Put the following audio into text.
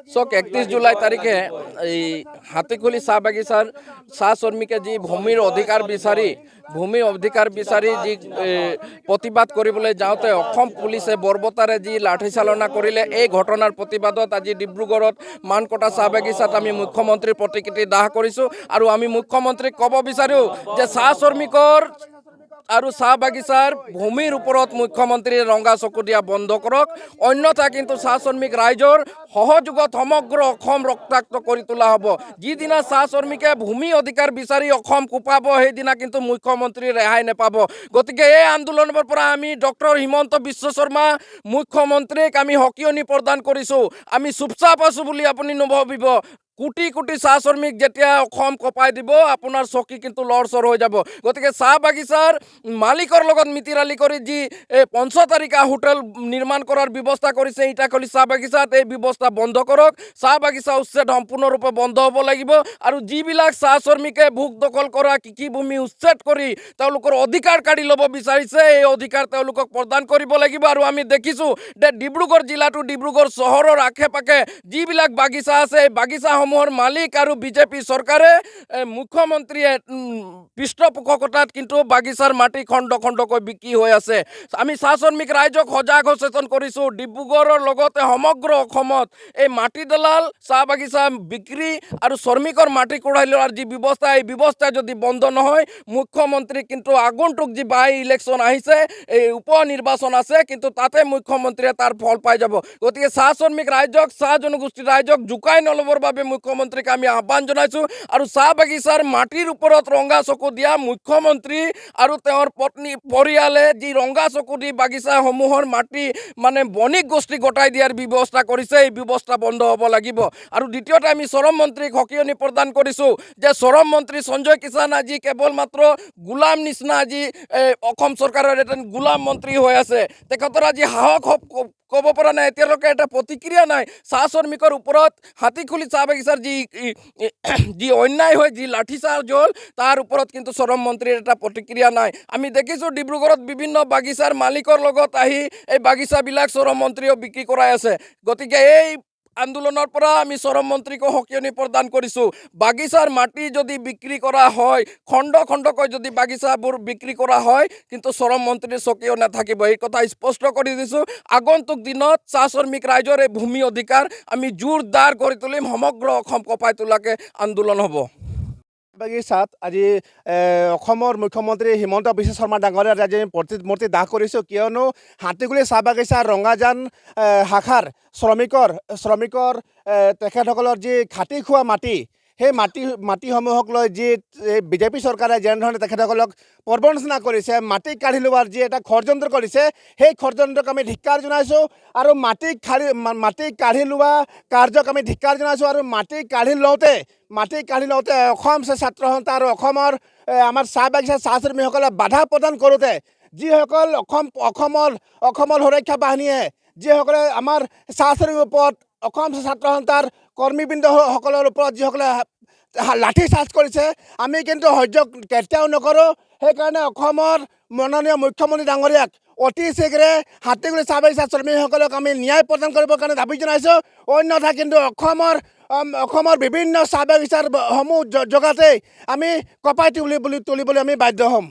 চক 31 জুলাই তাৰিখে এই হাতিখুলি চাহ বাগিচাৰ চাহ শ্ৰমিকে যি ভূমিৰ অধিকাৰ বিচাৰি যি প্ৰতিবাদ কৰিবলৈ যাওঁতে অসম পুলিচে বৰ্বতাৰে যি লাঠিচালনা কৰিলে এই ঘটনাৰ প্ৰতিবাদত আজি ডিব্ৰুগড়ত মানকটা চাহ বাগিচাত আমি মুখ্যমন্ত্ৰীৰ প্ৰতিকৃতি দাহ কৰিছোঁ আৰু আমি মুখ্যমন্ত্ৰীক ক'ব বিচাৰোঁ যে চাহ শ্ৰমিকৰ আৰু চাহ বাগিচাৰ ভূমিৰ ওপৰত মুখ্যমন্ত্ৰীয়ে ৰঙা চকু দিয়া বন্ধ কৰক, অন্যথা কিন্তু চাহ শ্ৰমিক ৰাইজৰ সহযোগত সমগ্ৰ অসম ৰক্তাক্ত কৰি তোলা হ'ব। যিদিনা চাহ শ্ৰমিকে ভূমি অধিকাৰ বিচাৰি অসম কোপাব সেইদিনা কিন্তু মুখ্যমন্ত্ৰী ৰেহাই নাপাব। গতিকে এই আন্দোলনৰ পৰা আমি ডক্টৰ হিমন্ত বিশ্ব শৰ্মা মুখ্যমন্ত্ৰীক আমি সকিয়নি প্ৰদান কৰিছোঁ। আমি চুপচাপ আছোঁ বুলি আপুনি নভাবিব। কোটি কোটি চাহ শ্ৰমিক যেতিয়া অসম কঁপাই দিব আপোনাৰ চকী কিন্তু লৰচৰ হৈ যাব। গতিকে চাহ বাগিচাৰ মালিকৰ লগত মিতিৰালি কৰি যি ৫ তাৰিখা হোটেল নিৰ্মাণ কৰাৰ ব্যৱস্থা কৰিছে ইটাখুলি চাহ বাগিচাত, এই ব্যৱস্থা বন্ধ কৰক। চাহ বাগিচা উচ্ছেদ সম্পূৰ্ণৰূপে বন্ধ হ'ব লাগিব আৰু যিবিলাক চাহ শ্ৰমিকে ভোগ দখল কৰা কৃষি ভূমি উচ্ছেদ কৰি তেওঁলোকৰ অধিকাৰ কাঢ়ি ল'ব বিচাৰিছে এই অধিকাৰ তেওঁলোকক প্ৰদান কৰিব লাগিব। আৰু আমি দেখিছোঁ যে ডিব্ৰুগড় জিলাটো ডিব্ৰুগড় চহৰৰ আশে পাশে যিবিলাক বাগিচা আছে এই বাগিচাসমূহৰ মালিক আৰু বিজেপি চৰকাৰে মুখ্যমন্ত্ৰীয়ে পৃষ্ঠপোষকতাত কিন্তু বাগিচাৰ মাটি খণ্ড খণ্ডকৈ বিক্ৰী হৈ আছে। আমি চাহ শ্ৰমিক ৰাইজক সজাগ সচেতন কৰিছোঁ। ডিব্ৰুগড়ৰ লগতে সমগ্ৰ অসমত এই মাটি দলাল চাহ বাগিচা বিক্ৰী আৰু শ্ৰমিকৰ মাটি কঢ়াই লোৱাৰ যি ব্যৱস্থা এই ব্যৱস্থা যদি বন্ধ নহয় মুখ্যমন্ত্ৰী কিন্তু আগন্তুক যি বাই ইলেকশ্যন আহিছে এই উপ নিৰ্বাচন আছে কিন্তু তাতে মুখ্যমন্ত্ৰীয়ে তাৰ ফল পাই যাব। গতিকে চাহ শ্ৰমিক ৰাইজক চাহ জনগোষ্ঠীৰ ৰাইজক জোকাই নল'বৰ বাবে মুখ্যমন্ত্ৰীক আমি আহ্বান জনাইছোঁ আৰু চাহ বাগিচাৰ মাটিৰ ওপৰত ৰঙা চকু দিয়া মুখ্যমন্ত্ৰী আৰু তেওঁৰ পত্নী পৰিয়ালে যি ৰঙা চকু দি বাগিচাসমূহৰ মাটি মানে বণিক গোষ্ঠী গতাই দিয়াৰ ব্যৱস্থা কৰিছে এই ব্যৱস্থা বন্ধ হ'ব লাগিব। আৰু দ্বিতীয়তে আমি শ্ৰম মন্ত্ৰীক সকিয়নি প্ৰদান কৰিছোঁ যে শ্ৰম মন্ত্ৰী সঞ্জয় কিষাণ আজি কেৱল মাত্ৰ গোলাম নিচিনা আজি অসম চৰকাৰৰ এটা গোলাম মন্ত্ৰী হৈ আছে। তেখেতৰ আজি সাহস ক'ব পৰা নাই, এতিয়ালৈকে এটা প্ৰতিক্ৰিয়া নাই। চাহ শ্ৰমিকৰ ওপৰত হাতিখুলি চাহ বাগিচাৰ যি অন্যায় হয় যি লাঠিচাৰ্জ হ'ল তাৰ ওপৰত কিন্তু শ্ৰম মন্ত্ৰীৰ এটা প্ৰতিক্ৰিয়া নাই। আমি দেখিছোঁ ডিব্ৰুগড়ত বিভিন্ন বাগিচাৰ মালিকৰ লগত আহি এই বাগিচাবিলাক শ্ৰম মন্ত্ৰীয়েও বিক্ৰী কৰাই আছে। গতিকে এই আন্দোলনৰ পৰা আমি শ্ৰম মন্ত্ৰীকো সকিয়নি প্ৰদান কৰিছোঁ। বাগিচাৰ মাটি যদি বিক্ৰী কৰা হয় খণ্ড খণ্ডকৈ যদি বাগিচাবোৰ বিক্ৰী কৰা হয় কিন্তু শ্ৰম মন্ত্ৰীৰ চকীও নাথাকিব। এই কথা স্পষ্ট কৰি দিছোঁ। আগন্তুক দিনত চাহ শ্ৰমিক ৰাইজৰ এই ভূমি অধিকাৰ আমি জোৰদাৰ কৰি তুলিম, সমগ্ৰ অসম কঁপাই তোলাকৈ আন্দোলন হ'ব। বাগিচাত আজি অসমৰ মুখ্যমন্ত্ৰী হিমন্ত বিশ্ব শৰ্মা ডাঙৰীয়াৰ আজি প্ৰতিমূৰ্তি দাহ কৰিছোঁ, কিয়নো হাতীগুলি চাহ বাগিচা ৰঙাজান শাখাৰ শ্ৰমিকৰ তেখেতসকলৰ যি খাটি খোৱা মাটি সেই মাটিসমূহক লৈ যি বিজেপি চৰকাৰে যেনেধৰণে তেখেতসকলক প্ৰবঞ্চনা কৰিছে, মাটি কাঢ়ি লোৱাৰ যি এটা ষড়যন্ত্ৰ কৰিছে সেই ষড়যন্ত্ৰক আমি ধিক্কাৰ জনাইছোঁ আৰু মাটি কাঢ়ি লোৱা কাৰ্যক আমি ধিক্কাৰ জনাইছোঁ। আৰু মাটি কাঢ়ি লওঁতে অসম ছাত্ৰ সন্থা আৰু আমাৰ চাহ বাগিচা চাহ শ্ৰমিকসকলে বাধা প্ৰদান কৰোঁতে যিসকল অসমৰ সুৰক্ষা বাহিনীয়ে যিসকলে আমাৰ চাহ শ্ৰমিকৰ ওপৰত অসম ছাত্ৰ সন্থাৰ কৰ্মীবৃন্দসকলৰ ওপৰত যিসকলে লাঠি চাৰ্জ কৰিছে আমি কিন্তু সহ্য কেতিয়াও নকৰোঁ। সেইকাৰণে অসমৰ মাননীয় মুখ্যমন্ত্ৰী ডাঙৰীয়াক অতি শীঘ্ৰে হাতীগুলি চাহ বাগিচা শ্ৰমিকসকলক আমি ন্যায় প্ৰদান কৰিবৰ কাৰণে দাবী জনাইছোঁ। অন্যথা কিন্তু অসমৰ বিভিন্ন চাহ বাগিচাৰ সমূহ জগাতেই আমি কঁপাই তুলিবলৈ আমি বাধ্য হ'ম।